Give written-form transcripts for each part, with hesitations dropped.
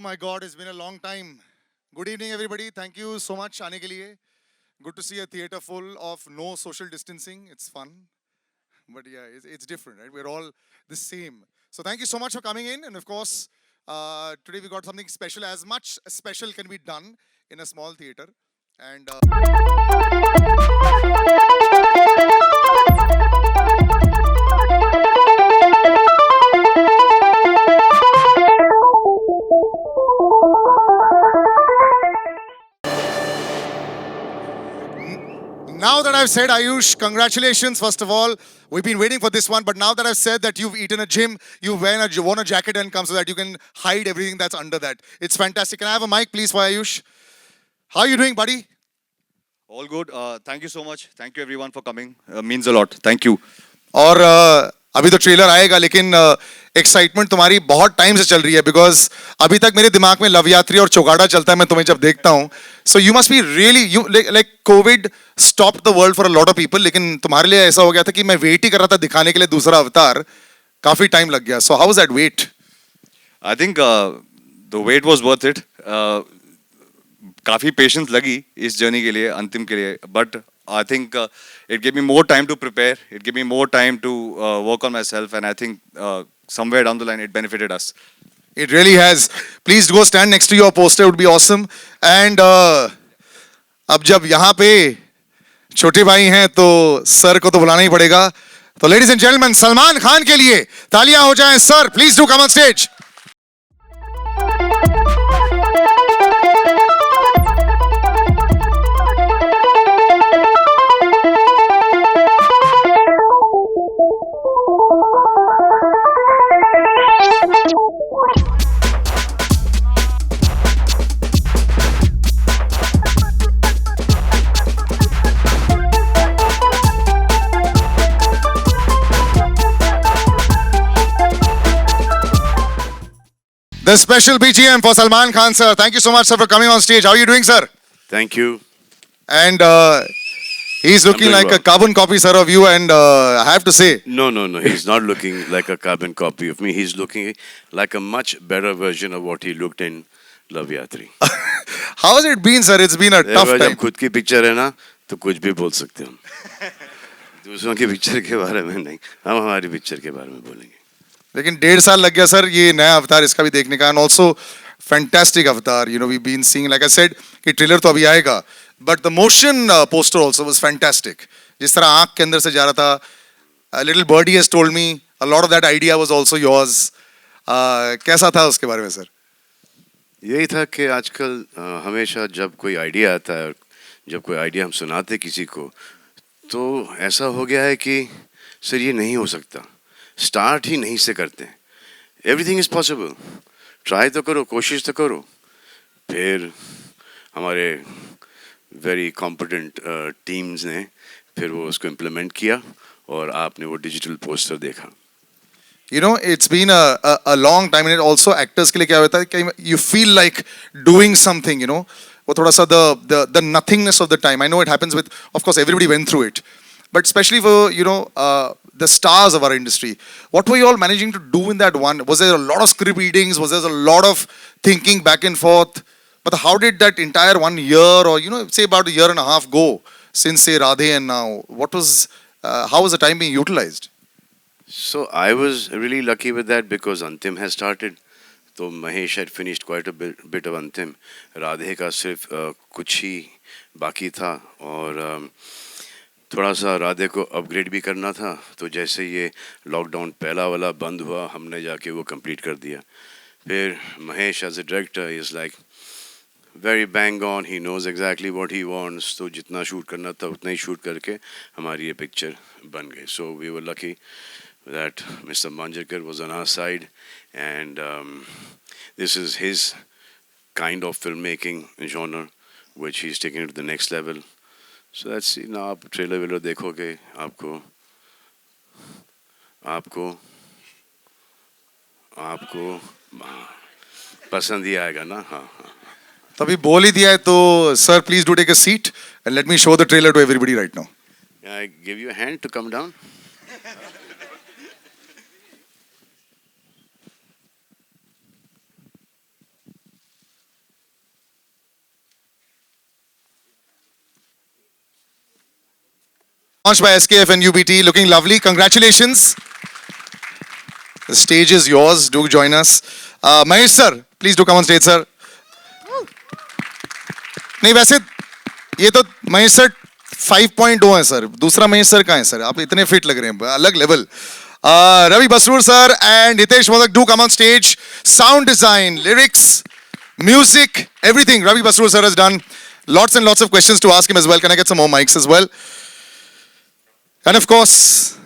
my God, it's been a long time. Good evening, everybody. Thank you so much आने के लिए. Good to see a theater full of no social distancing. It's fun, but yeah, it's different, right? We're all the same. So thank you so much for coming in, and of course, today we got something special. As much special can be done in a small theater, and. Now that I've said Ayush, congratulations, first of all. We've been waiting for this one, but now that I've said that you've eaten a gym, you've worn a jacket and come so that you can hide everything that's under that. It's fantastic. Can I have a mic, please, for Ayush? How are you doing, buddy? All good. Thank you so much. Thank you everyone for coming. Means a lot. Thank you. और अभी तो trailer आएगा लेकिन excitement तुम्हारी बहुत time से चल रही है बिकॉज अभी तक मेरे दिमाग में लव यात्री और चौगाड़ा चलता है मैं तुम्हें जब देखता हूँ so you must be really you like Covid stop the world for a lot of people लेकिन तुम्हारे लिए ऐसा हो गया था कि मैं वेट ही कर रहा था दिखाने के लिए दूसरा अवतार काफी टाइम लग गया so how was that wait I think the wait was worth it. काफी पेशेंस लगी इस जर्नी के लिए अंतिम के लिए but I think it gave me more time to prepare. It gave me more time to work on myself, and I think somewhere down the line it benefited us. It really has. Please go stand next to your poster. It would be awesome. And अब जब यहाँ पे छोटे भाई हैं तो sir को तो बुलाना ही पड़ेगा. तो ladies and gentlemen, Salman Khan के लिए तालियां हो जाएं. Sir, please do come on stage. The special BGM for Salman Khan, sir. Thank you so much, sir, for coming on stage. How are you doing, sir? Thank you. And he's looking doing like well. a carbon copy, sir, of you. And I have to say, No. He's not looking like a carbon copy of me. He's looking like a much better version of what he looked in Love Yatri. how has it been, sir? It's been a tough जब time. खुद की picture है ना तो कुछ भी बोल सकते हैं हम दूसरों की पिक्चर के बारे में नहीं हम हमारी पिक्चर के बारे में बोलेंगे लेकिन 1.5 साल लग गया सर ये नया अवतार इसका भी देखने का एंड ऑल्सो फैंटास्टिक अवतार you know we been seeing like I said कि ट्रेलर तो अभी आएगा but the motion poster also was fantastic जिस तरह आंख के अंदर से जा रहा था little birdie has told me a lot of that idea was also yours कैसा था उसके बारे में सर यही था कि आजकल हमेशा जब कोई आइडिया आता है जब कोई आइडिया हम सुनाते किसी को तो ऐसा हो गया है कि सर ये नहीं हो सकता स्टार्ट ही नहीं से करते हैं एवरीथिंग इज़ पॉसिबल ट्राई तो करो कोशिश तो करो फिर हमारे वेरी कॉम्पिटेंट टीम्स ने फिर वो उसको इम्प्लीमेंट किया और आपने वो डिजिटल पोस्टर देखा You know, it's been a long time, and it also actors के लिए क्या होता है कि you feel like doing something, you know, वो थोड़ा सा the nothingness of the time. I know it happens with, of course, everybody went through it, but especially for you know the stars of our industry. What were you all managing to do in that one? Was there a lot of script readings? Was there a lot of thinking back and forth? But how did that entire 1 year, or you know, say about a year and a half go since say Radhe and now? What was how was the time being utilized? So I was really lucky with that because Antim has started. तो Mahesh had finished quite a bit of अंतिम राधे का सिर्फ कुछ ही बाकी था और थोड़ा सा राधे को अपग्रेड भी करना था तो जैसे ये लॉकडाउन पहला वाला बंद हुआ हमने जाके वो कंप्लीट कर दिया फिर Mahesh as a director is like very bang on he knows exactly what he wants तो जितना शूट करना था उतना ही शूट करके हमारी ये पिक्चर बन गई so we were lucky that Mr. Manjarkar was on our side and this is his kind of filmmaking genre which he's taking it to the next level so that's you know आप trailer velar देखोगे आपको आपको आपको पसंद ही आएगा ना हाँ तभी बोल ही दिया है तो sir please do take a seat and let me show the trailer to everybody right now I give you a hand to come down Launched by SKF and UBT, looking lovely. Congratulations. The stage is yours. Do join us. Mahesh sir, please do come on stage, sir. नहीं वैसे ये तो Mahesh sir 5.0 है sir. दूसरा Mahesh sir कहाँ है sir? आप इतने फिट लग रहे हैं, अलग level. Ravi Basrur sir and Hitesh Modak do come on stage. Sound design, lyrics, music, everything Ravi Basrur sir has done. Lots and lots of questions to ask him as well. Can I get some more mics as well? And of course,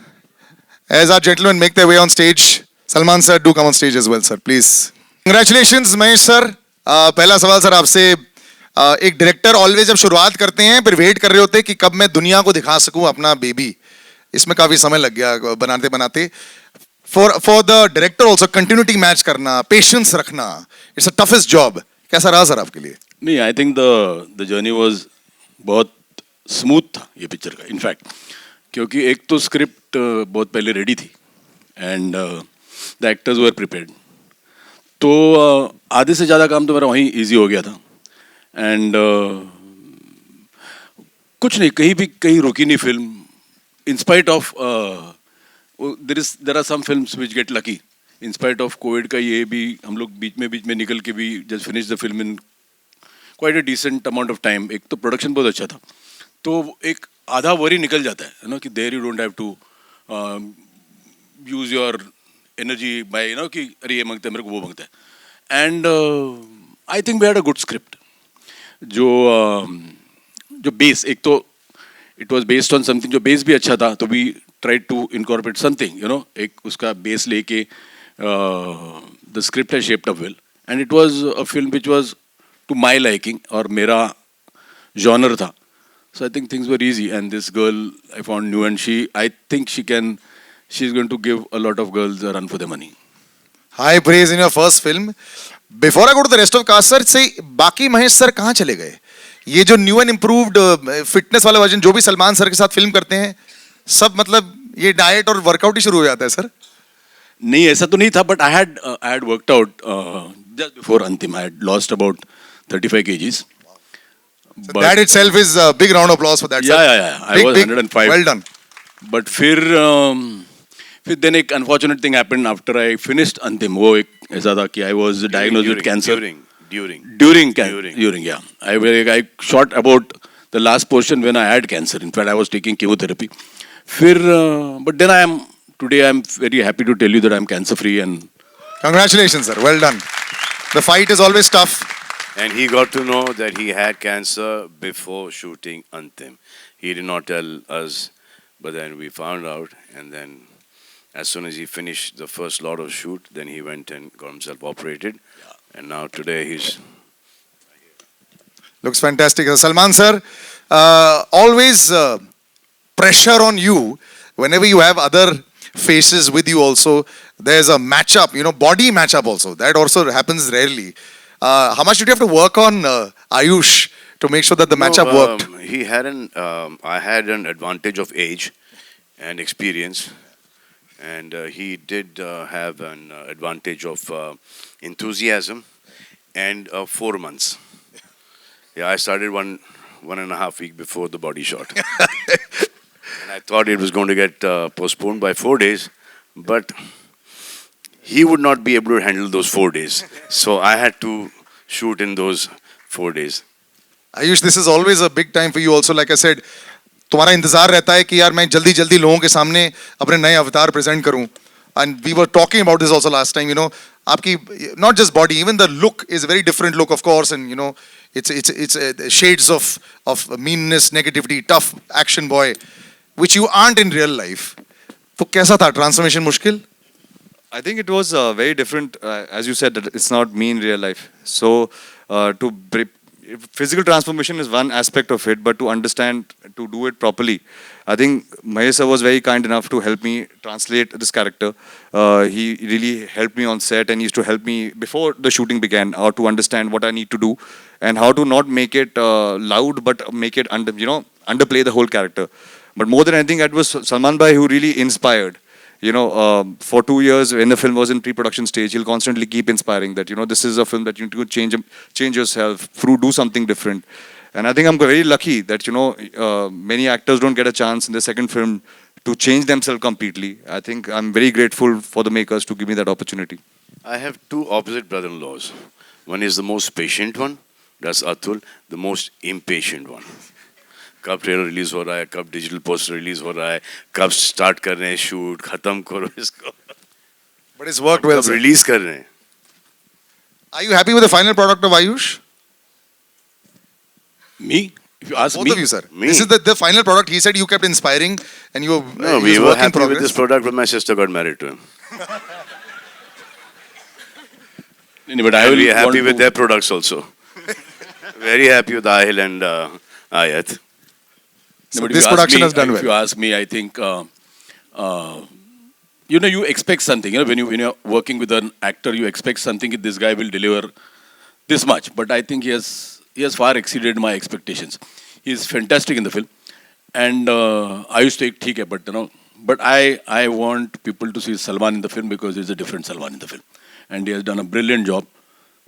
as our gentlemen make their way on stage, Salman sir, do come on stage as well, sir, please. Congratulations, Mahesh sir. पहला सवाल sir आपसे. एक director always जब शुरुआत करते हैं फिर wait कर रहे होते हैं कि कब मैं दुनिया को दिखा सकूं अपना बेबी. इसमें काफी समय लग गया बनाते बनाते. For the director also continuity match करना, पेशेंस रखना, इट्स अ टफेस्ट जॉब. कैसा रहा सर आपके लिए? नहीं, I think the journey was बहुत स्मूथ था ये पिक्चर का. इनफैक्ट क्योंकि एक तो स्क्रिप्ट बहुत पहले रेडी थी and the actors were prepared. तो आधे से ज़्यादा काम तो मेरा वहीं इजी हो गया था. एंड कुछ नहीं, कहीं रुकी नहीं फिल्म. In spite of there are some films which get lucky. In spite of COVID का ये भी हम लोग बीच में निकल के भी just finish the film in quite a decent amount of time. एक तो प्रोडक्शन बहुत अच्छा था, तो एक आधा वरी निकल जाता है ना कि there you don't have to use your energy by कि अरे ये मांगता है मेरे को वो मांगता है. And I think we had a good script. जो बेस, एक तो it was based on something, जो बेस भी अच्छा था, तो we try to incorporate something एक उसका बेस लेके the script has shaped up well and it was a film which was to my liking और मेरा जॉनर था. So I think things were easy, and this girl I found new, and I think she's going to give a lot of girls a run for their money. High praise in your first film. Before I go to the rest of cast, sir, say बाकी Mahesh sir कहाँ चले गए? ये जो new and improved fitness वाला version जो भी Salman sir के साथ फिल्म करते हैं, सब मतलब ये डाइट और वर्कआउट ही शुरू हो जाता है सर? नहीं, ऐसा तो नहीं था, but I had worked out just before Antim. I had lost about 35 kgs. So that itself is a big round of applause for that. Yeah, sir. yeah. I was 105. Well done. But फिर then एक unfortunate thing happened after I finished Antim. वो एक ऐसा था कि I was diagnosed with cancer. During, yeah. I shot about the last portion when I had cancer. In fact, I was taking chemotherapy. But then today I'm very happy to tell you that I'm cancer free and. Congratulations, sir. Well done. The fight is always tough. And he got to know that he had cancer before shooting Antim. He did not tell us, but then we found out. And then, as soon as he finished the first lot of shoot, then he went and got himself operated. And now today he's. Looks fantastic. Salman sir, always pressure on you whenever you have other faces with you also. There's a matchup, body matchup also. That also happens rarely. How much did you have to work on Ayush to make sure that the matchup worked? I had an advantage of age and experience, and he did have an advantage of enthusiasm and 4 months. Yeah, I started one and a half week before the body shot, and I thought it was going to get postponed by 4 days, but he would not be able to handle those 4 days. So I had to shoot in those 4 days. Ayush, this is always a big time for you also. Like I said, तुम्हारा इंतजार रहता है कि यार मैं जल्दी जल्दी लोगों के सामने अपने नए अवतार प्रेजेंट करूं. And we were talking about this also last time, आपकी not just body, even the look is a very different look, of course, and it's shades of meanness, negativity, tough action boy, which you aren't in real life. तो कैसा था transformation? मुश्किल? I think it was very different. As you said, that it's not me in real life. So, physical transformation is one aspect of it, but to understand, to do it properly, I think Mahesh sir was very kind enough to help me translate this character. He really helped me on set and used to help me before the shooting began, or to understand what I need to do and how to not make it loud, but make it underplay the whole character. But more than anything, it was Salman Bhai who really inspired. For 2 years when the film was in pre-production stage, he'll constantly keep inspiring that, this is a film that you need to change yourself, do something different. And I think I'm very lucky that, many actors don't get a chance in the second film to change themselves completely. I think I'm very grateful for the makers to give me that opportunity. I have two opposite brother-in-laws. One is the most patient one, that's Atul, the most impatient one. कब trailer release हो रहा है, कब digital poster release हो रहा है, कब start कर रहे हैं शूट, खत्म करो इसको, But it's worked well, कब sir. रिलीज कर रहे हैं. Are you happy with the final product of Ayush? Me? If you ask Both me, of you, sir. Me? This is the final product. He said you kept inspiring and you were, No, he we was were work in happy with progress. this product when my sister got married to him. but I And will we are happy want with to- their products also. Very happy with Ahil and Ayat. So but if this you ask production me, has done If well. you ask me, I think you expect something. When you're working with an actor, you expect something. This guy will deliver this much, but I think he has far exceeded my expectations. He is fantastic in the film, and I used to take it, but I want people to see Salman in the film because there's a different Salman in the film, and he has done a brilliant job.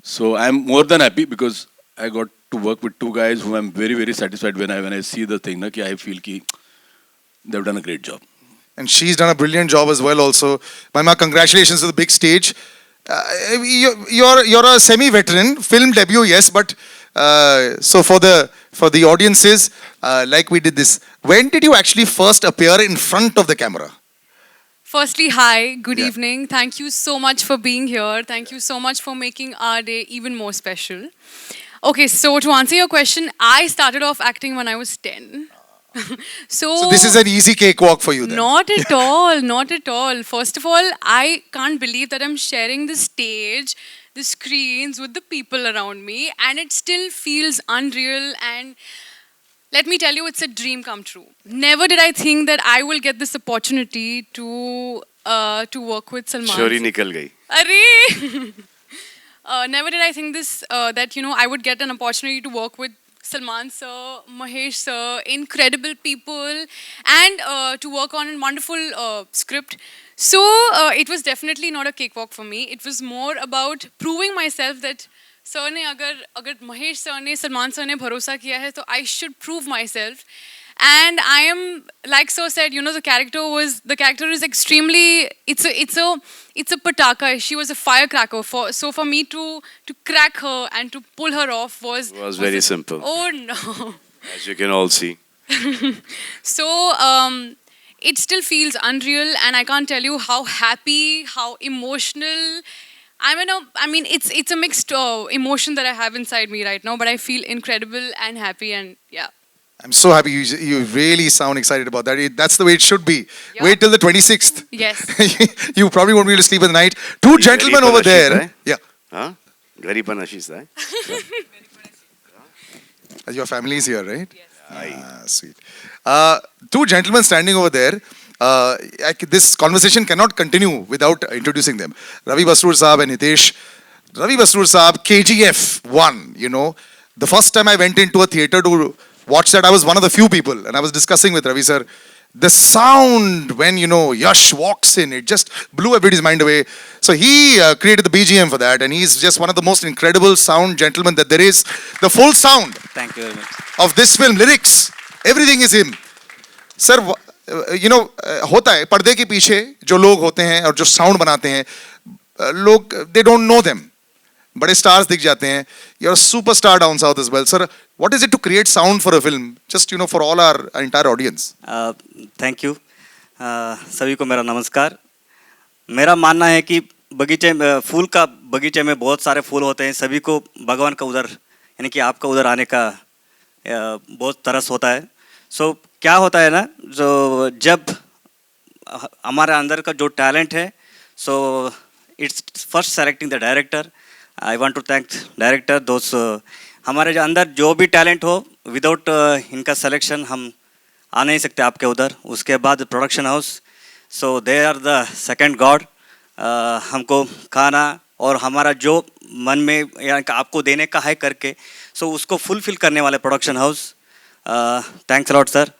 So I'm more than happy because I got to work with two guys whom I'm very, very satisfied when I see the thing. I feel ki they've done a great job. And she's done a brilliant job as well also. Maima, congratulations to the big stage. You're a semi-veteran, film debut, yes, but so for the audiences, like we did this, when did you actually first appear in front of the camera? Firstly, hi, good Yeah. evening. Thank you so much for being here. Thank you so much for making our day even more special. Okay, so to answer your question, I started off acting when I was 10. So this is an easy cakewalk for you then. Not at all, not at all. First of all, I can't believe that I'm sharing the stage, the screens with the people around me, and it still feels unreal. And let me tell you, it's a dream come true. Never did I think that I will get this opportunity to work with Salman. Chori nikal gayi. Arey! Never did I think this that I would get an opportunity to work with Salman sir, Mahesh sir, incredible people, and to work on a wonderful script. So it was definitely not a cakewalk for me. It was more about proving myself that sir ने अगर Mahesh sir ने Salman sir ने भरोसा किया है तो I should prove myself. And I am, like so said, the character is extremely, it's a pataka. She was a firecracker. So for me to crack her and to pull her off was very simple. Oh no. As you can all see. So it still feels unreal, and I can't tell you how happy, how emotional. It's a mixed emotion that I have inside me right now, but I feel incredible and happy, and yeah. I'm so happy you really sound excited about that. That's the way it should be. Yeah. Wait till the 26th. Yes. You probably won't be able to sleep at night. Two Gari gentlemen over Panashis, there. right? Yeah. Huh? Gari Panashis, right? Your family is here, right? Yes. Sweet. Two gentlemen standing over there. This conversation cannot continue without introducing them. Ravi Basrur Saab and Hitesh. Ravi Basrur Saab, KGF 1, The first time I went into a theatre to watch that, I was one of the few people, and I was discussing with Ravi sir. The sound when, Yash walks in, it just blew everybody's mind away. So he created the BGM for that, and he's just one of the most incredible sound gentlemen that there is. The full sound Thank you very much. of this film, lyrics, everything is him. Sir, होता है पर्दे के पीछे जो लोग होते हैं और जो साउंड बनाते हैं, लोग they don't know them. बड़े stars दिख जाते हैं. You're a superstar down south as well. Sir, what is it to create sound for a film? Just, for all our entire audience. Thank you सभी को मेरा नमस्कार. मेरा मानना है कि बगीचे में बहुत सारे फूल होते हैं. सभी को भगवान का उधर यानी कि आपका उधर आने का बहुत तरस होता है. सो क्या होता है ना, जो जब हमारे अंदर का जो टैलेंट है, so it's first selecting the director. I want to thank director. दोस्त हमारे जो अंदर जो भी टैलेंट हो, विदाउट इनका सिलेक्शन हम आ नहीं सकते आपके उधर. उसके बाद production house, so they are the second god. हमको खाना और हमारा जो मन में यानी कि आपको देने का है करके, सो उसको फुलफिल करने वाले production house. Thanks a lot sir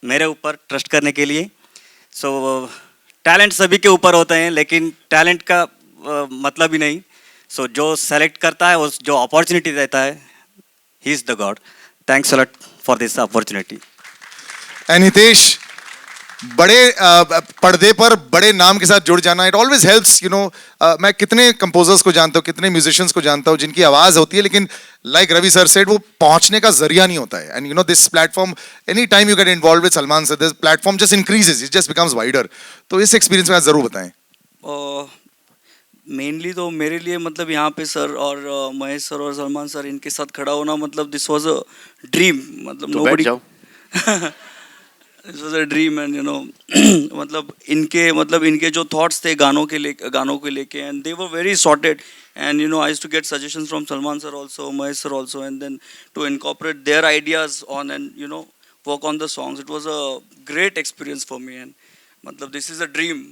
मेरे ऊपर ट्रस्ट करने के लिए. सो टैलेंट सभी के ऊपर होते हैं, लेकिन टैलेंट का मतलब ही नहीं. सो जो सेलेक्ट करता है, जो अपॉर्चुनिटी देता है, he is the God. Thanks a lot for this opportunity. And Hitesh, बड़े पर्दे पर बड़े नाम के साथ जुड़ जाना, it always helps, you know. मैं कितने कंपोजर्स को जानता हूँ, कितने म्यूजिशियंस को जानता हूँ जिनकी आवाज होती है, लेकिन लाइक रवि सर सेड, वो पहुंचने का जरिया नहीं होता है. And you no this platform, any time you get involve with Salman sir, this platform just increases, it just becomes wider. तो इस एक्सपीरियंस में आप जरूर बताएं. मेनली तो मेरे लिए मतलब यहाँ पे सर और महेश सर और सलमान सर इनके साथ खड़ा होना, मतलब दिस वाज अ ड्रीम. मतलब तो बैठ जाओ. This was a dream and you know मतलब इनके जो थॉट्स थे गानों के लेके and they were very sorted. And you know I used to get suggestions from Salman sir also, Mahesh sir also, and then to incorporate their ideas on and you know work on the songs. It was a great experience for me and मतलब this is a dream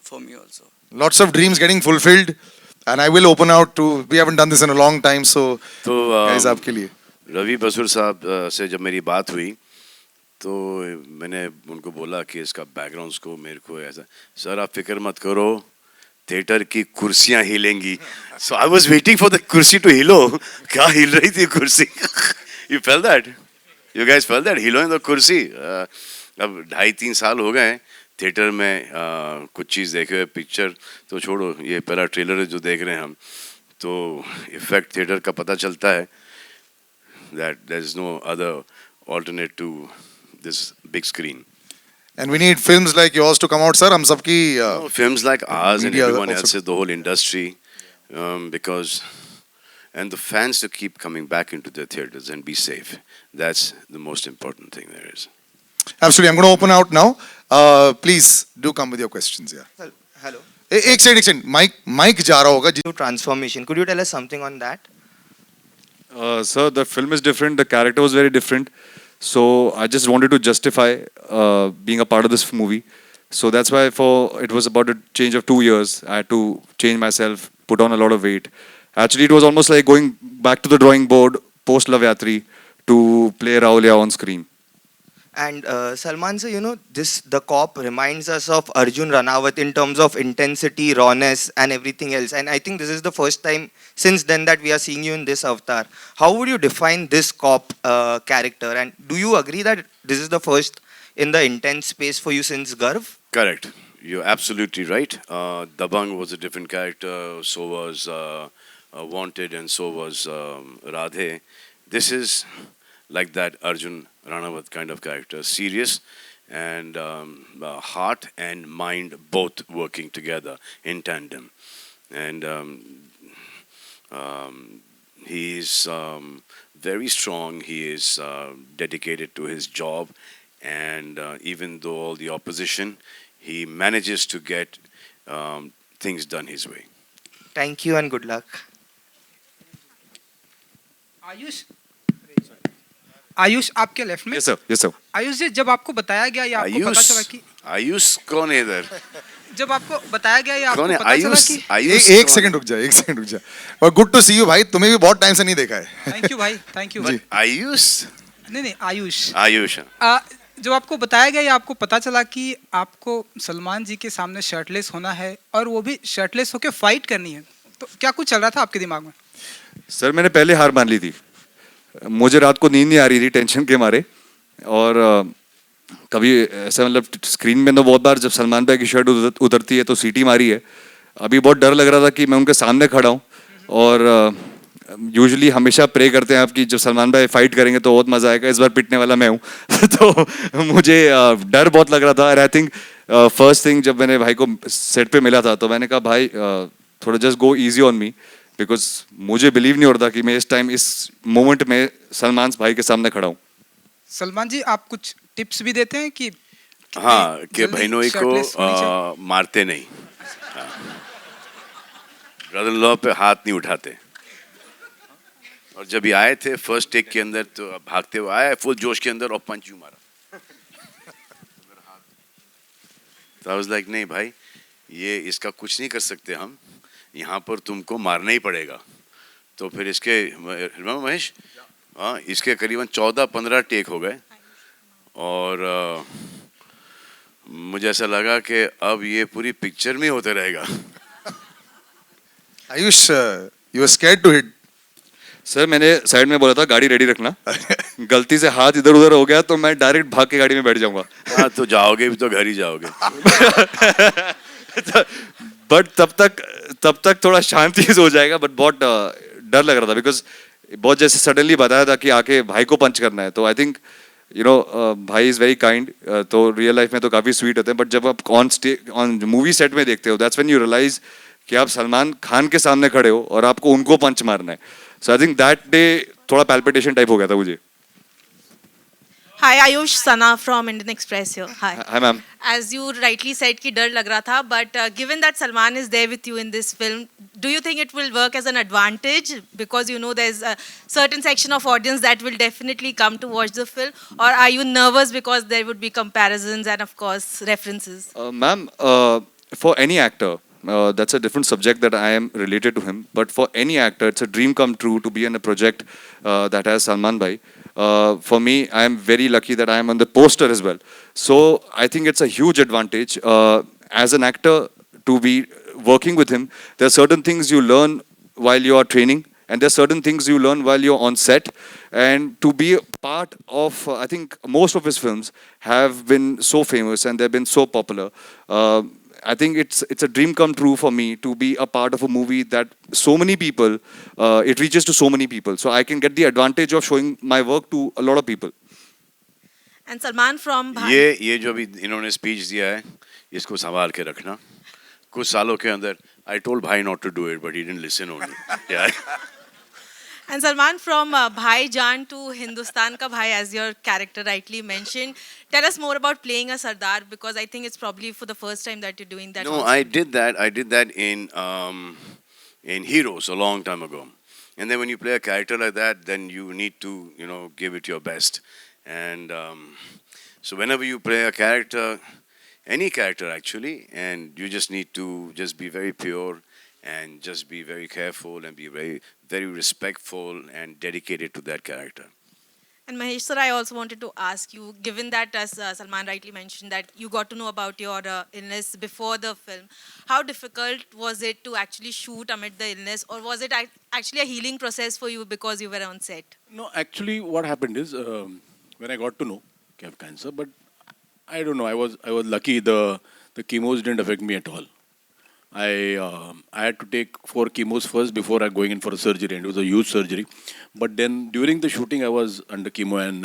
for me also. Lots of dreams getting fulfilled, and I will open out to. We haven't done this in a long time, so तो guys, आपके लिए. रवि बसूर साहब से जब मेरी बात हुई तो मैंने उनको बोला कि इसका बैकग्राउंड को मेरे को ऐसा, सर आप फिक्र मत करो, थिएटर की कुर्सियां हिलेंगी. So I was waiting for the कुर्सी टू हिलो. क्या हिल रही थी कुर्सी? You fell that? You guys fell that हिलोइंग द कुर्सी? अब 2.5-3 साल हो गए थिएटर में कुछ चीज़ देखे हुए. पिक्चर तो छोड़ो, ये पहला ट्रेलर है जो देख रहे हैं हम, तो इफेक्ट थिएटर का पता चलता है that there is no other alternate to this big screen. And we need films like yours to come out, sir. हम सबकी Films like ours and media everyone also. else's, the whole industry, because and the fans to keep coming back into the theaters and be safe. That's the most important thing there is. Absolutely. I'm going to open out now. Please do come with your questions. Yeah. Hello. एक second, mic जा रहा होगा. To transformation. Could you tell us something on that? Sir, the film is different. The character was very different. So I just wanted to justify being a part of this movie. So that's why it was about a change of 2 years. I had to change myself, put on a lot of weight. Actually, it was almost like going back to the drawing board post Love Yatri to play Rahulia on screen. And Salman sir, you know, the cop reminds us of Arjun Ranawat in terms of intensity, rawness, and everything else. And I think this is the first time since then that we are seeing you in this avatar. How would you define this cop character? And do you agree that this is the first in the intense space for you since Garv? Correct. You're absolutely right. Dabang was a different character. So was Wanted, and so was Radhe. This is like that Arjun Ranawat kind of character, serious and heart and mind both working together in tandem. And he is very strong. He is dedicated to his job, and even though all the opposition, he manages to get things done his way. Thank you and good luck. Ayush आपके left में. Yes sir. Yes sir. Ayush जी, जब आपको बताया गया या आपको पता चला कि आयुष कौन है इधर? जब आपको बताया गया या आपको कौन है पता चला आयुष? कि आयुष एक सेकंड रुक जा, एक सेकंड रुक जा. और गुड टू सी यू भाई, तुम्हें भी बहुत टाइम से नहीं देखा है. थैंक यू भाई, थैंक यू. जी. आयुष? नहीं आयुष. आयुष. जब आपको बताया गया या आपको पता चला कि आपको सलमान जी के सामने शर्टलेस होना है और वो भी शर्टलेस होकर फाइट करनी है, तो क्या कुछ चल रहा था आपके दिमाग में? सर मैंने पहले हार मान ली थी. मुझे रात को नींद नहीं आ रही थी टेंशन के मारे. और कभी ऐसा मतलब स्क्रीन में तो बहुत बार जब सलमान भाई की शर्ट उतरती है तो सीटी मारी है. अभी बहुत डर लग रहा था कि मैं उनके सामने खड़ा हूँ. और यूजुअली हमेशा प्रे करते हैं आप कि जब सलमान भाई फाइट करेंगे तो बहुत मजा आएगा. इस बार पिटने वाला मैं हूँ. तो मुझे डर बहुत लग रहा था. और आई थिंक फर्स्ट थिंग जब मैंने भाई को सेट पे मिला था तो मैंने कहा भाई थोड़ा just go easy on me, because मुझे बिलीव नहीं हो रहा था कि मैं इस टाइम इस मोमेंट में सलमान भाई के सामने खड़ा हूँ. सलमान जी, आप कुछ टिप्स भी देते हैं कि हाँ, कि जल्दी बहनों shirtless होनी को चाहिए? मारते नहीं, ब्रदर इन लॉ पे हाथ नहीं उठाते. और जब ये आए थे फर्स्ट टेक के अंदर तो भागते हुए आए फुल जोश के अंदर और पंच यूं मारा. तो आई वाज लाइक नहीं भाई, ये इसका कुछ नहीं कर सकते हम, यहाँ पर तुमको मारना ही पड़ेगा. तो फिर इसके महेश, हाँ, इसके करीबन 14-15 टेक हो गए. और मुझे ऐसा लगा कि अब ये पूरी पिक्चर में होते रहेगा. Ayush, you were scared to hit. Sir मैंने साइड में बोला था गाड़ी रेडी रखना, गलती से हाथ इधर उधर हो गया तो मैं डायरेक्ट भाग के गाड़ी में बैठ जाऊंगा. हाँ तो जाओगे भी तो घर ही जाओगे. बट तब तक थोड़ा शांति से हो जाएगा. बट बहुत डर लग रहा था बिकॉज बहुत जैसे सडनली बताया था कि आके भाई को पंच करना है. तो आई थिंक भाई इज वेरी काइंड. तो रियल लाइफ में तो काफी स्वीट होते हैं, बट जब आप ऑन मूवी सेट में देखते हो दैट्स व्हेन यू रियलाइज कि आप सलमान खान के सामने खड़े हो और आपको उनको पंच मारना है. सो आई थिंक दैट डे थोड़ा पैल्पिटेशन टाइप हो गया था मुझे. Hi, Ayush Sana from Indian Express here. Hi. Hi ma'am. As you rightly said कि डर लग रहा था, but given that Salman is there with you in this film, do you think it will work as an advantage because you know there's a certain section of audience that will definitely come to watch the film, or are you nervous because there would be comparisons and of course references? Ma'am, for any actor, that's a different subject that I am related to him. But for any actor, it's a dream come true to be on a project that has Salman Bhai. For me, I am very lucky that I am on the poster as well. So I think it's a huge advantage as an actor to be working with him. There are certain things you learn while you are training, and there are certain things you learn while you're on set. And to be a part of, I think most of his films have been so famous and they've been so popular. I think it's a dream come true for me to be a part of a movie that so many people, it reaches to so many people. So I can get the advantage of showing my work to a lot of people. And Salman from Bhai. ये जो अभी इन्होंने speech दिया है इसको संभाल के रखना. कुछ सालों के अंदर I told भाई not to do it but he didn't listen only. Yeah. And Salman from Bhai Jaan to Hindustan Ka Bhai, as your character rightly mentioned. Tell us more about playing a Sardar because I think it's probably for the first time that you're doing that. No, also. I did that. I did that in Heroes a long time ago. And then when you play a character like that, then you need to give it your best. And so whenever you play a character, any character actually, and you just need to just be very pure and just be very careful and be very, very respectful and dedicated to that character. And Mahesh sir, I also wanted to ask you, given that as Salman rightly mentioned that you got to know about your illness before the film, how difficult was it to actually shoot amid the illness, or was it actually a healing process for you because you were on set? No, actually, what happened is when I got to know I have cancer, but I don't know. I was lucky. The chemos didn't affect me at all. I had to take 4 chemos first before I going in for a surgery, and it was a huge surgery. But then during the shooting, I was under chemo, and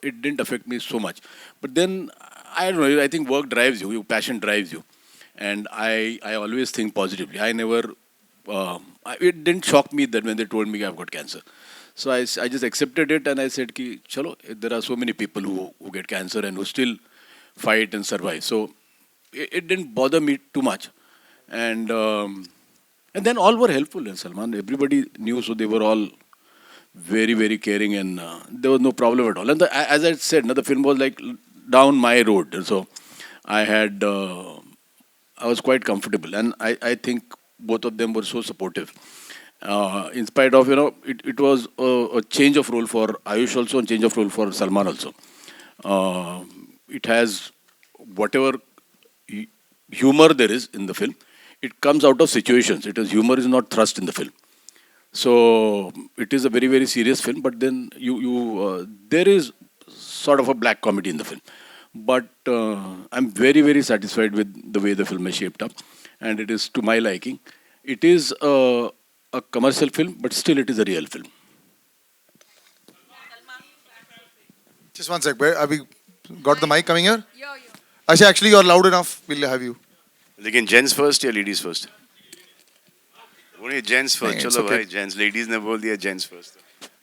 it didn't affect me so much. But then I don't know. I think work drives you. Your passion drives you, and I always think positively. I never. It didn't shock me that when they told me I've got cancer. So I just accepted it, and I said, "Ki chalo, there are so many people who get cancer and who still fight and survive." So it didn't bother me too much. And then all were helpful in Salman. Everybody knew, so they were all very, very caring, and there was no problem at all. And as I said, the film was like down my road, so I was quite comfortable, and I think both of them were so supportive. In spite of it was a change of role for Ayush also, and change of role for Salman also. It has whatever humor there is in the film. It comes out of situations. Humor is not thrust in the film. So it is a very, very serious film, but then there is sort of a black comedy in the film. But I'm very, very satisfied with the way the film is shaped up, and it is to my liking. It is a commercial film, but still it is a real film. Just one sec. Have we got the mic coming here? Yeah. Asha, actually, you're loud enough. We'll have you. लेकिन gents first या ladies first? उन्हें gents first. नहीं, it's चलो okay. भाई, gents, ladies ने बोल दिया gents first.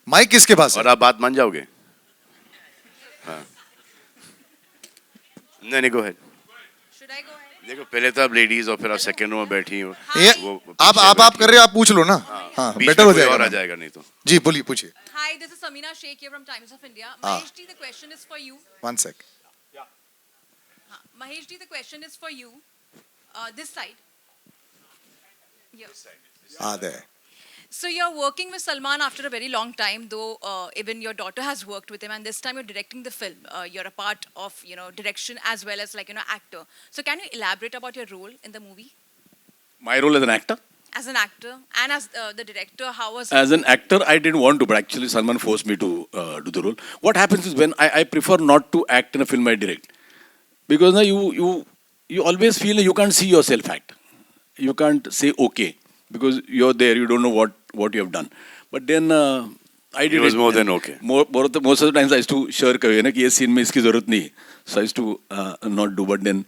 Mic किसके पास है? और आप बात मान जाओगे? हाँ. नहीं, go ahead. Should I go ahead? देखो, पहले तो आप लेडीज और फिर आप सेकंड रो में बैठी हो. ये आप कर रहे हो, आप पूछ लो ना. हाँ, बेटर हो जाएगा. और आ जाएगा नहीं तो. जी, बोलिए, पूछिए. Hi, this is Samina Sheikh here from Times of India. Mahesh ji, the question is for you. One sec. Mahesh ji, the question is for you. This side. Yeah. There. So you're working with Salman after a very long time, though even your daughter has worked with him, and this time you're directing the film. You're a part of direction as well as actor. So can you elaborate about your role in the movie? My role as an actor? as an actor and as the director, how was As an actor, I didn't want to, but actually Salman forced me to do the role. What happens is when I prefer not to act in a film I direct, because now you always feel you can't see yourself act. You can't say okay because you're there. You don't know what you have done. But then I did. It was more than okay. Most of the times I used to shirk away ना कि ये scene में इसकी ज़रूरत नहीं. So I used to not do. But then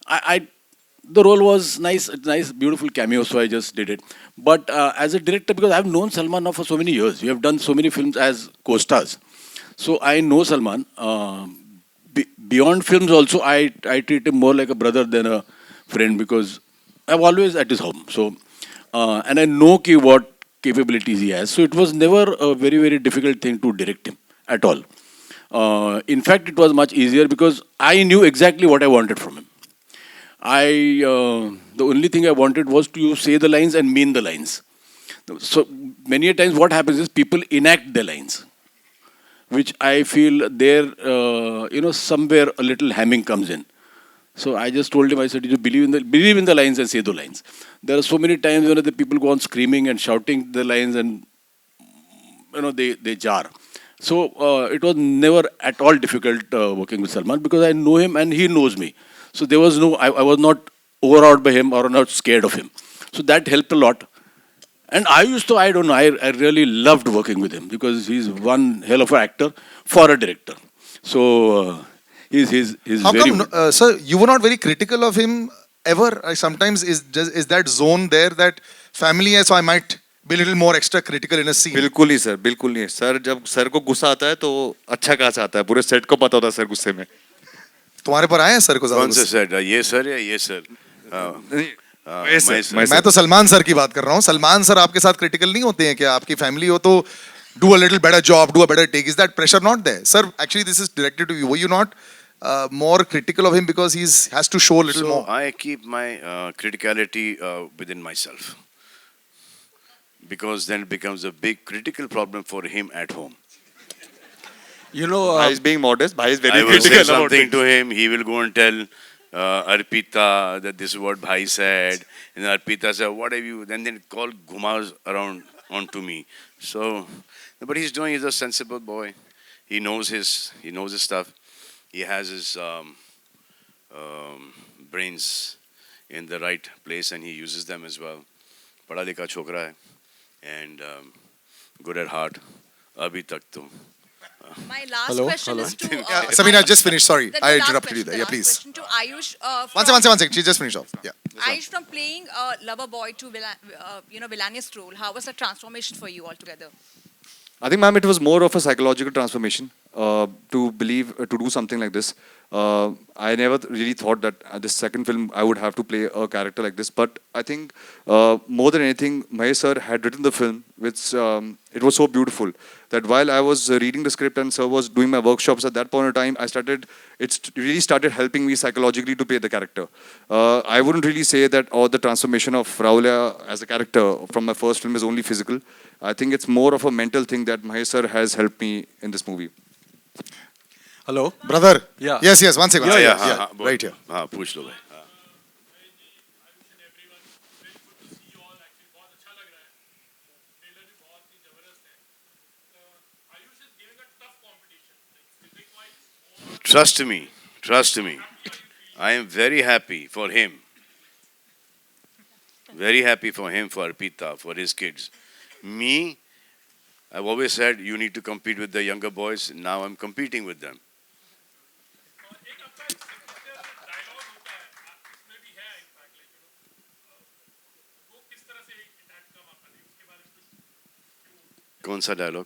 I the role was nice, beautiful cameo, so I just did it. But as a director, because I've known Salman now for so many years, we have done so many films as co-stars. So I know Salman. Beyond films also, I treat him more like a brother than a friend because I'm always at his home. So, and I know what capabilities he has. So it was never a very, very difficult thing to direct him at all. In fact, it was much easier because I knew exactly what I wanted from him. The only thing I wanted was to say the lines and mean the lines. So many a times what happens is people enact the lines, which I feel there, somewhere a little hamming comes in. So I just told him, I said, you believe in the lines and say the lines. There are so many times when the people go on screaming and shouting the lines and, they jar. So it was never at all difficult working with Salman because I know him and he knows me. So there was I was not overawed by him or not scared of him. So that helped a lot. And I really loved working with him because he's one hell of an actor for a director. So he's How very... come, sir, you were not very critical of him ever? Sometimes is that zone there that family है, so I might be a little more extra critical in a scene. बिल्कुल नहीं sir, बिल्कुल नहीं. Sir जब sir को गुस्सा आता है तो अच्छा खासा आता है. पूरे सेट को पता होता है सर गुस्से में. तुम्हारे पर आए हैं सर को कौन से सेट? ये सर या ये सर? मैं तो सलमान सर की बात कर रहा हूँ. सलमान सर आपके साथ क्रिटिकल नहीं होते हैं क्या? आपकी फैमिली हो तो do a little better job, do a better take. Is that pressure not there? Sir, actually this is directed to you. Were you not more critical of him because he has to show a little more? I keep my criticality within myself. Because then it becomes a big critical problem for him at home. Bhai is being modest. Bhai is very I will critical say about something it. to him, he will go and tell Arpita that this is what Bhai said. And Arpita said, what have you... Then call Gumas around onto me. So, but he's a sensible boy. He knows his stuff. He has his brains in the right place and he uses them as well. Pada likha chokra hai. And good at heart. Abhi tak to. My last question is to... Sabina, just finished. Sorry, the I last interrupted you there. question, Yeah, the last please. question to Ayush. One second. She just finished off. Yeah. Ayush, from playing a lover boy to villainous role, how was the transformation for you altogether? I think, ma'am, it was more of a psychological transformation to do something like this. I never really thought that this second film I would have to play a character like this. But I think more than anything, Mahesh sir had written the film, which it was so beautiful that while I was reading the script and sir was doing my workshops at that point in time, it really started helping me psychologically to play the character. I wouldn't really say that the transformation of Raulia as a character from my first film is only physical. I think it's more of a mental thing that Mahesh sir has helped me in this movie. Hello? Brother. Yeah. Yes, 1 second. Yeah. Right here. पूछ लो भाई. Trust me. I am very happy for him. Very happy for him, for Arpita, for his kids. Me, I've always said you need to compete with the younger boys. Now I'm competing with them. कौन सा dialogue?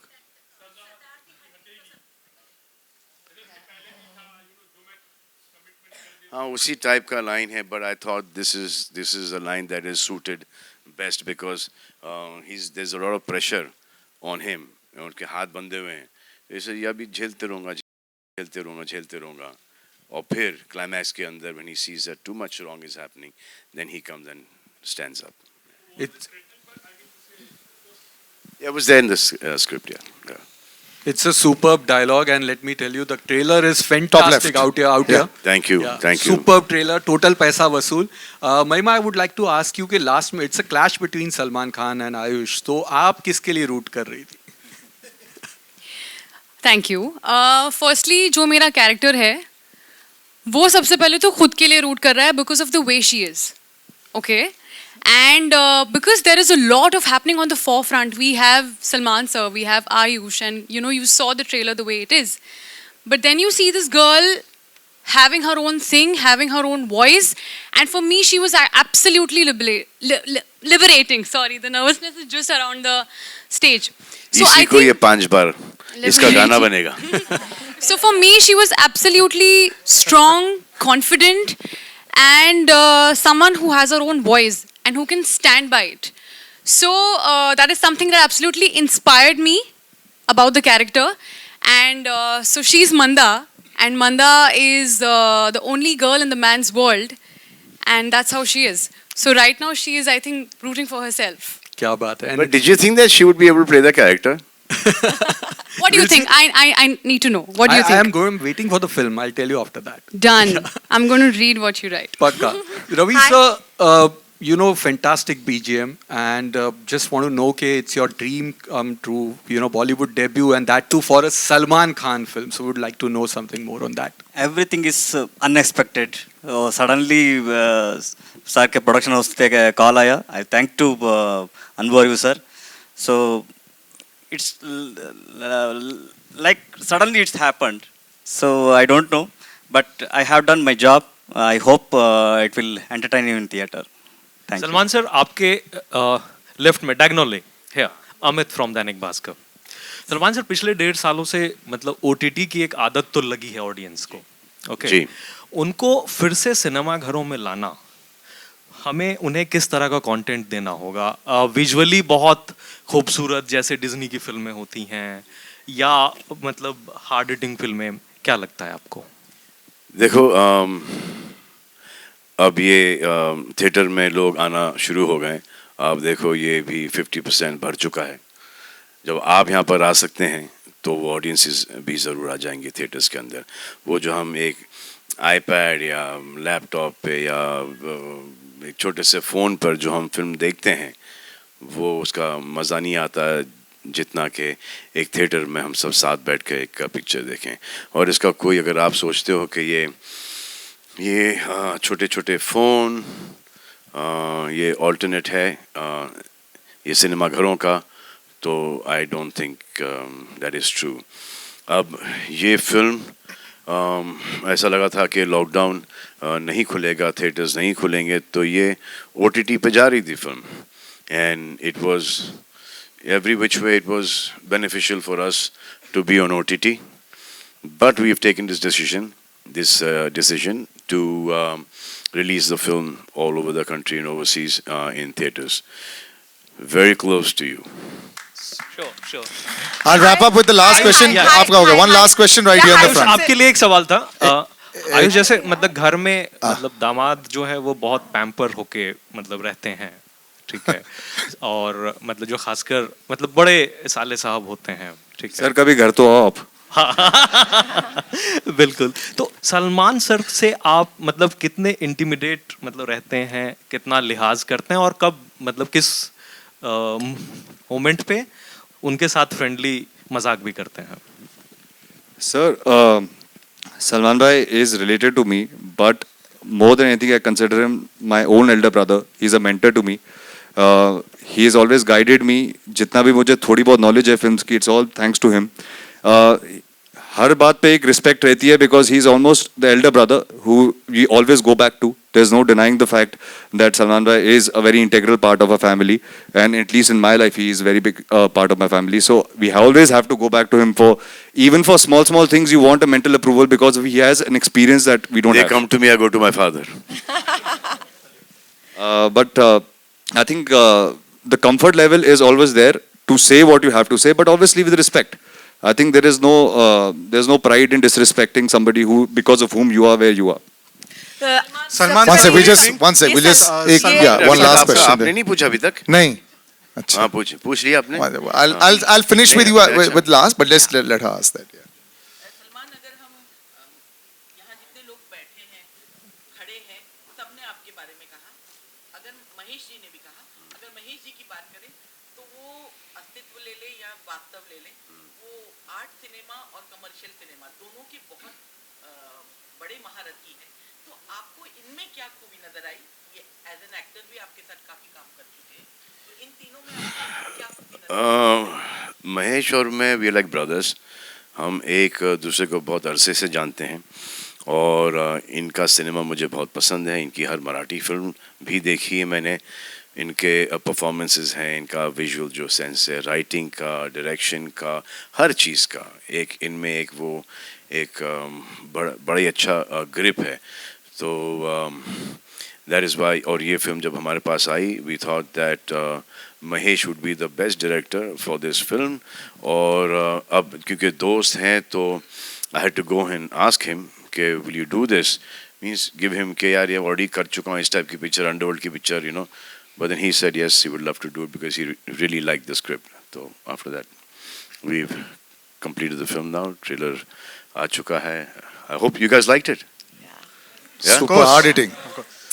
हाँ उसी type का line है, but I thought this is a line that is suited best because there's a lot of pressure on him. उनके हाथ बंधे हुए हैं. ऐसे ये अभी झेलते रहूँगा. और फिर climax के अंदर when he sees that too much wrong is happening, then he comes and stands up. It was there in the script, yeah. It's a superb dialogue, and let me tell you, the trailer is fantastic left. out here. Thank you, Yeah, thank you. Superb trailer, total paisa vasool. Mahima, I would like to ask you कि last में it's a clash between Salman Khan and Ayush. तो आप किसके लिए root कर रही थी? Thank you firstly जो मेरा कैरेक्टर है वो सबसे पहले तो खुद के लिए रूट कर रहा है because of the way she is okay and because there is a lot of happening on the forefront we have Salman sir we have Ayush and you know you saw the trailer the way it is but then you see this girl having her own thing, having her own voice, and for me she was absolutely liberating. Sorry, the nervousness is just around the stage. So इसी को ये 5 बार इसका गाना बनेगा. So for me, she was absolutely strong, confident, and someone who has her own voice and who can stand by it. So that is something that absolutely inspired me about the character. And so she's Manda, and Manda is the only girl in the man's world, and that's how she is. So right now she is, I think, rooting for herself. क्या बात है? But did you think that she would be able to play the character? What do you think? I need to know. What do you I think? am going waiting for the film. I'll tell you after that. Done. I'm going to read what you write. Pakka. Ravi Hi. sir, you know, fantastic BGM, and just want to know कि it's your dream come true, you know, Bollywood debut, and that too for a Salman Khan film. So would like to know something more on that. Everything is unexpected. Suddenly, sir के production house से call आया. I thank to Anwar sir. So it's like suddenly it's happened. So I don't know, but I have done my job. I hope it will entertain you in theater. Thank you. Salman sir आपके left में diagonal है Amit from Dainik Bhaskar. Salman sir पिछले 1.5 सालों से मतलब OTT की एक आदत तो लगी है ऑडियंस को. ओके जी. उनको फिर से सिनेमा घरों में लाना, हमें उन्हें किस तरह का कंटेंट देना होगा? विजुअली बहुत खूबसूरत जैसे डिज्नी की फिल्में होती हैं, या मतलब हार्ड हिटिंग फिल्में, क्या लगता है आपको? देखो अब ये थिएटर में लोग आना शुरू हो गए. आप देखो ये भी 50% भर चुका है. जब आप यहाँ पर आ सकते हैं तो वो ऑडियंसेस भी ज़रूर आ जाएंगे थिएटर्स के अंदर. वो जो हम एक आईपैड या लैपटॉप पे या एक छोटे से फ़ोन पर जो हम फिल्म देखते हैं वो उसका मज़ा नहीं आता जितना कि एक थिएटर में हम सब साथ बैठ कर एक पिक्चर देखें. और इसका कोई अगर आप सोचते हो कि ये छोटे छोटे फ़ोन ये ऑल्टरनेट है ये सिनेमा घरों का, तो I don't think that is true. अब ये फिल्म ऐसा लगा था कि लॉकडाउन नहीं खुलेगा, थिएटर्स नहीं खुलेंगे, तो ये OTT पे जा रही थी film. And it was every which way it was beneficial for us to be on OTT, but we have taken this decision to release the film all over the country and overseas in theaters. Very close to you. Sure. I'll wrap up with the last question. आपका हो गया. One last question right here in the front. आपके लिए एक सवाल था. आयुष जैसे मतलब घर में मतलब दामाद जो है वो बहुत पैम्पर होके मतलब रहते हैं, ठीक है, और मतलब जो खासकर मतलब बड़े साले साहब होते हैं, ठीक है. सर कभी घर तो आओ आप. बिल्कुल. तो सलमान सर से आप मतलब कितने इंटिमिडेट मतलब रहते हैं, कितना लिहाज करते हैं, और कब मतलब किस मोमेंट पे उनके साथ फ्रेंडली मजाक भी करते हैं? Sir, Salman bhai is related to me, but more than anything, I consider him my own elder brother. He's a mentor to me. He has always guided me. जितना भी मुझे थोड़ी बहुत knowledge है films की, it's all thanks to him. हर बात पे एक respect रहती है because he is almost the elder brother who we always go back to. There's no denying the fact that Salman bhai is a very integral part of our family, and at least in my life, he is a very big part of my family. So we always have to go back to him for even for small things. You want a mental approval because he has an experience that we don't They have. come to me, I go to my father. But I think the comfort level is always there to say what you have to say, but obviously with respect. I think there is there's no pride in disrespecting somebody who because of whom you are where you are. Salman, one sec, we'll just Yes, one sir. last question. आपने नहीं पूछा अभी तक? नहीं. अच्छा. हाँ पूछ लिया आपने. I'll finish with you with last, but let her ask that. Yeah. Salman, अगर हम यहाँ जितने लोग बैठे हैं, खड़े हैं, सबने आपके बारे में कहा. अगर महेश जी ने भी कहा, अगर महेश जी की बात करें, तो वो अस्तित्व ले ले या वास्तव ले ले, वो आर्ट सिनेमा और कमर्शियल सिनेमा दोनों के बहुत बड़े महारथी हैं. तो आपको इनमें क्या खूबी नजर आई? ये एज एन एक्टर भी आपके साथ काफी काम कर चुके हैं. तो इन तीनों में आपको क्या खूबी नजर आई? महेश और मैं वी लाइक ब्रदर्स. हम एक दूसरे को बहुत अरसे से जानते हैं और इनका सिनेमा मुझे बहुत पसंद है. इनकी हर मराठी फिल्म भी देखी है मैंने. इनके परफॉर्मेंसेस हैं, इनका विजुअल जो सेंस है, राइटिंग का, डायरेक्शन का, हर चीज़ का एक इनमें एक वो एक बड़ा ही अच्छा ग्रिप है. तो दैट इज़ वाई. और ये फिल्म जब हमारे पास आई, we thought that Mahesh would be the best director for this film. और अब क्योंकि दोस्त हैं तो I had to go and ask him कि will you do this, means give him के यार ये ऑलरेडी कर चुका हूँ इस टाइप की पिक्चर, अंडरवर्ल्ड की picture, you know. But then he said yes, he would love to do it because he really liked the script. So after that, we've completed the film now. Trailer aa chuka hai. I hope you guys liked it. Yeah? Super hard hitting.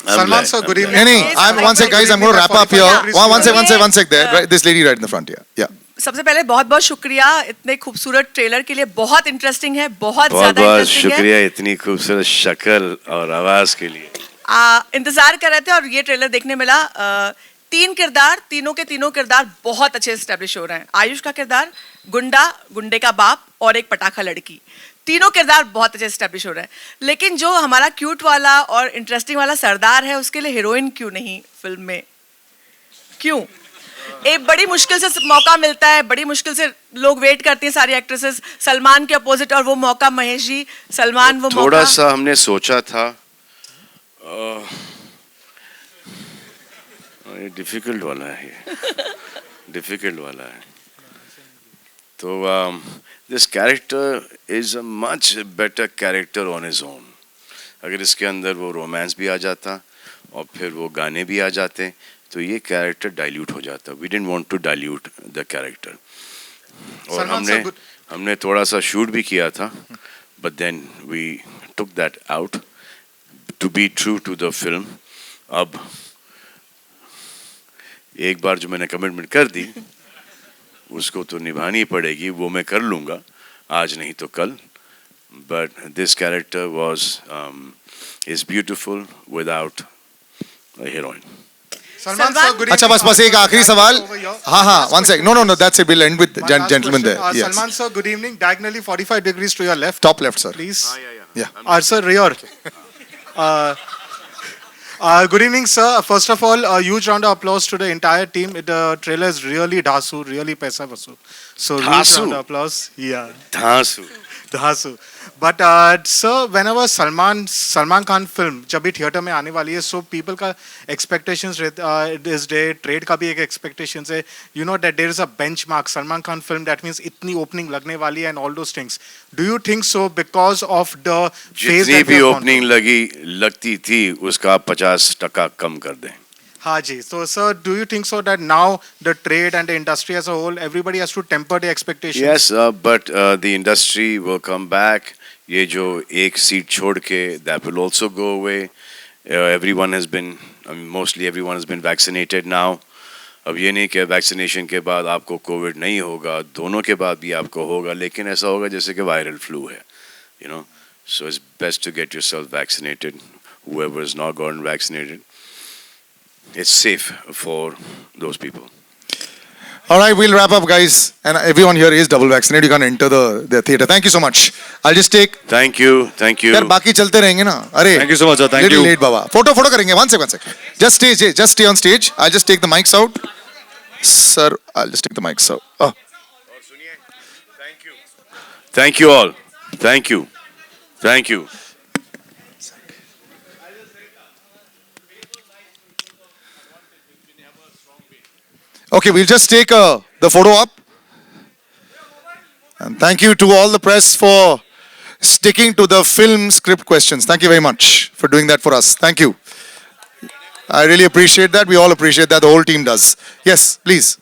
Salman sir, good evening. I'm one sec, guys. I'm going to wrap up here. One sec there. Right, this lady right in the front here. Yeah. सबसे पहले बहुत बहुत शुक्रिया इतने खूबसूरत trailer के लिए. बहुत इंटरेस्टिंग है, बहुत बहुत ज्यादा बहुत इंटरेस्टिंग है. शुक्रिया इतनी खूबसूरत शक्ल और आवाज के लिए. इंतजार कर रहे थे और ये ट्रेलर देखने मिला. तीन किरदार, तीनों के तीनों किरदार बहुत अच्छे एस्टेब्लिश हो रहे हैं. आयुष का किरदार गुंडा, गुंडे का बाप और एक पटाखा लड़की, तीनों किरदार बहुत अच्छे एस्टेब्लिश हो रहे हैं. लेकिन जो हमारा क्यूट वाला और इंटरेस्टिंग वाला सरदार है, उसके लिए हीरोइन क्यों नहीं फिल्म में? क्यों? एक बड़ी मुश्किल से मौका मिलता है, बड़ी मुश्किल से लोग वेट करती हैं सारी एक्ट्रेसेस सलमान के अपोजिट, और वो मौका महेश जी, सलमान वो थोड़ा मौका. सा हमने सोचा था. ये डिफिकल्ट वाला है, ये डिफिकल्ट वाला है. तो this character is a much better character on his own. अगर इसके अंदर वो रोमांस भी आ जाता और फिर वो गाने भी आ जाते तो ये कैरेक्टर डाइल्यूट हो जाता. We didn't want to dilute the character. और हमने थोड़ा सा शूट भी किया था, but then we took that out to be true to the film. अब एक बार जो मैंने कमिटमेंट कर दी उसको तो निभानी पड़ेगी. वो मैं कर लूँगा, आज नहीं तो कल. But this character was is beautiful without a heroine. Salman sir, good अच्छा evening. बस एक आखिरी सवाल. हाँ, one sec. No, that's it. We'll end with gentleman there. Yes. Salman sir, good evening. Diagonally 45 degrees to your left. Top left, sir. Please. Yeah. Sir, rear. Good evening, sir. First of all, a huge round of applause to the entire team. The trailer is really dhasu, really paisa vasool. So, huge Dhasu? round of applause. Yeah. धांसू. Dhasu. But sir, whenever Salman Khan film जब भी theatre में आने वाली है, so people का expectations this day, trade का भी एक expectations है. You know that there is a benchmark. Salman Khan film, that means इतनी opening लगने वाली है and all those things. Do you think so because of the phase जितनी that we भी have gone ओपनिंग लगती थी उसका 50% कम कर दें. हाँ जी. So sir, do you think so that now the trade and the industry as a whole, everybody has to temper the expectations? Yes, but the industry will come back. ये जो एक seat छोड़ के that will also go away. Everyone has been, mostly everyone has been vaccinated now. अब ये नहीं कि vaccination के बाद आपको कोविड नहीं होगा, दोनों के बाद भी आपको होगा, लेकिन ऐसा होगा जैसे कि वायरल फ्लू है, you know. So it's best to get yourself vaccinated. Whoever is not gotten vaccinated, it's safe for those people. All right, we'll wrap up, guys. And everyone here is double vaccinated. You can enter the theater. Thank you so much. I'll just take. Thank you. यार बाकी चलते रहेंगे ना. अरे. Thank you so much, sir. Thank little you. late, Baba. Photo करेंगे. One sec. Just stay on stage. I'll just take the mics out. Sir, I'll just take the mics out. Oh. Thank you all. Thank you. Thank you. Okay, we'll just take the photo up. And thank you to all the press for sticking to the film script questions. Thank you very much for doing that for us. Thank you. I really appreciate that. We all appreciate that. The whole team does. Yes, please.